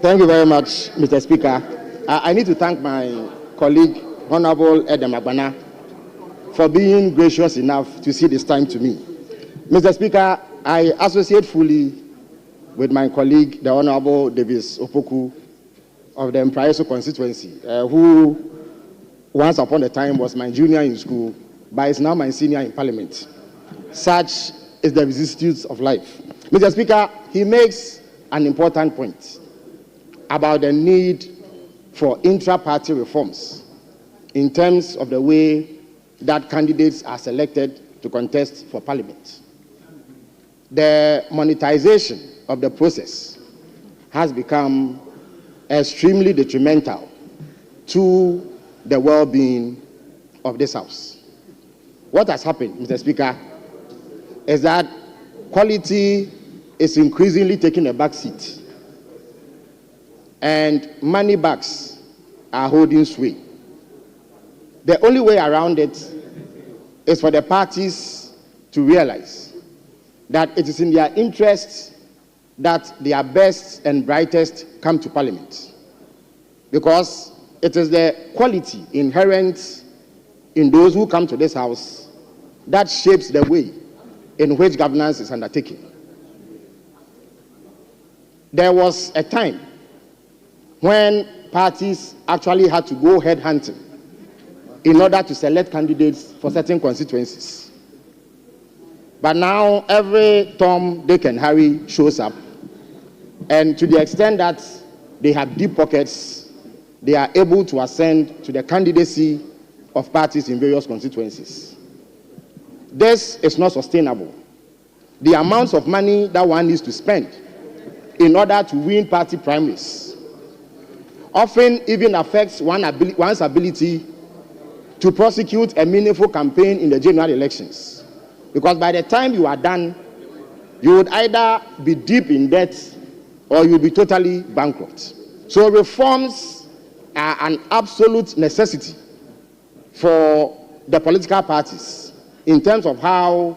Thank you very much, Mr. Speaker. I need to thank my colleague, Honorable Edem Agbana, for being gracious enough to see this time to me. Mr. Speaker, I associate fully with my colleague, the Honorable Davis Opoku of the Mpraeso constituency, who once upon a time was my junior in school, but is now my senior in Parliament. Such is the vicissitudes of life. Mr. Speaker, he makes an important point about the need for intra-party reforms in terms of the way that candidates are selected to contest for Parliament. The monetization of the process has become extremely detrimental to the well-being of this House. What has happened, Mr. Speaker, is that quality is increasingly taking a back seat, and money bags are holding sway. The only way around it is for the parties to realize that it is in their interest that their best and brightest come to Parliament, because it is the quality inherent in those who come to this House that shapes the way in which governance is undertaken. There was a time when parties actually had to go head hunting in order to select candidates for certain constituencies. But now every Tom, Dick, and Harry shows up, and to the extent that they have deep pockets, they are able to ascend to the candidacy of parties in various constituencies. This is not sustainable. The amounts of money that one needs to spend in order to win party primaries often even affects one's ability to prosecute a meaningful campaign in the general elections. Because by the time you are done, you would either be deep in debt or you would be totally bankrupt. So reforms are an absolute necessity for the political parties in terms of how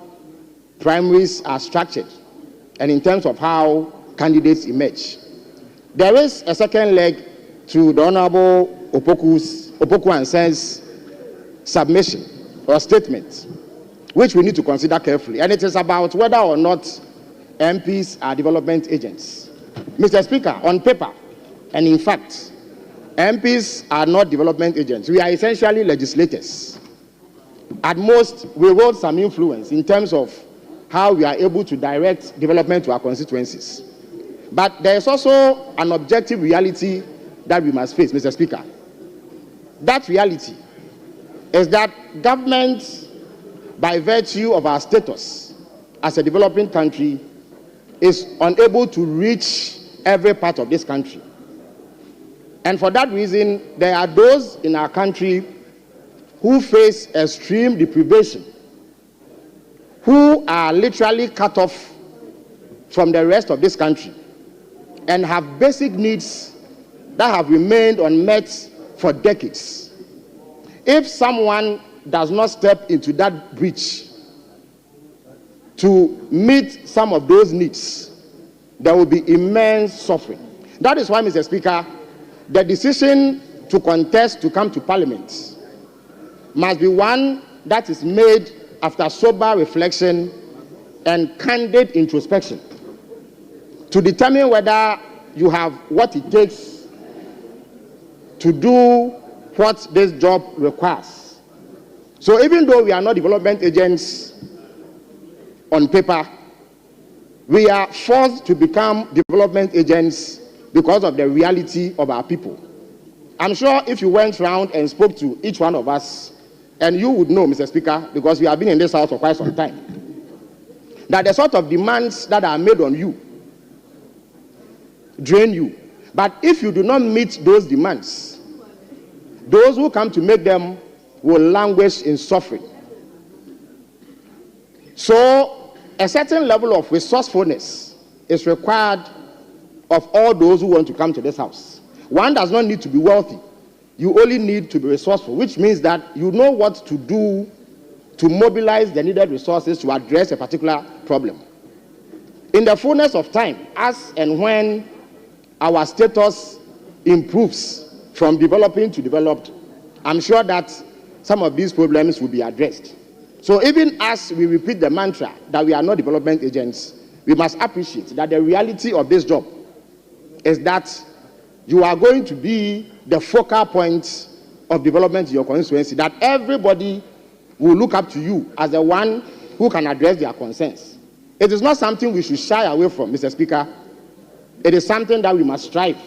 primaries are structured and in terms of how candidates emerge. There is a second leg to the Honorable Opoku and Sen's submission or statement, which we need to consider carefully, and it is about whether or not MPs are development agents. Mr. Speaker, on paper and in fact, MPs are not development agents. We are essentially legislators. At most, we hold some influence in terms of how we are able to direct development to our constituencies. But there is also an objective reality that we must face, Mr. Speaker. That reality is that government, by virtue of our status as a developing country, is unable to reach every part of this country. And for that reason, there are those in our country who face extreme deprivation, who are literally cut off from the rest of this country and have basic needs that have remained unmet for decades. If someone does not step into that breach to meet some of those needs, there will be immense suffering. That is why, Mr. Speaker, the decision to contest to come to Parliament must be one that is made after sober reflection and candid introspection to determine whether you have what it takes to do what this job requires. So even though we are not development agents on paper, we are forced to become development agents because of the reality of our people. I'm sure if you went around and spoke to each one of us, and you would know, Mr. Speaker, because we have been in this house for quite some time, that the sort of demands that are made on you drain you. But if you do not meet those demands, those who come to make them will languish in suffering. So a certain level of resourcefulness is required of all those who want to come to this house. One does not need to be wealthy. You only need to be resourceful, which means that you know what to do to mobilize the needed resources to address a particular problem. In the fullness of time, as and when our status improves from developing to developed, I'm sure that some of these problems will be addressed. So even as we repeat the mantra that we are not development agents, we must appreciate that the reality of this job is that you are going to be the focal point of development in your constituency, that everybody will look up to you as the one who can address their concerns. It is not something we should shy away from, Mr. Speaker. It is something that we must strive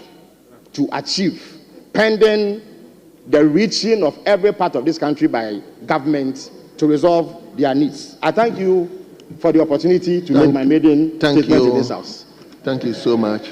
to achieve, pending the reaching of every part of this country by government to resolve their needs. I thank you for the opportunity to make my maiden statement in this house. Thank you so much.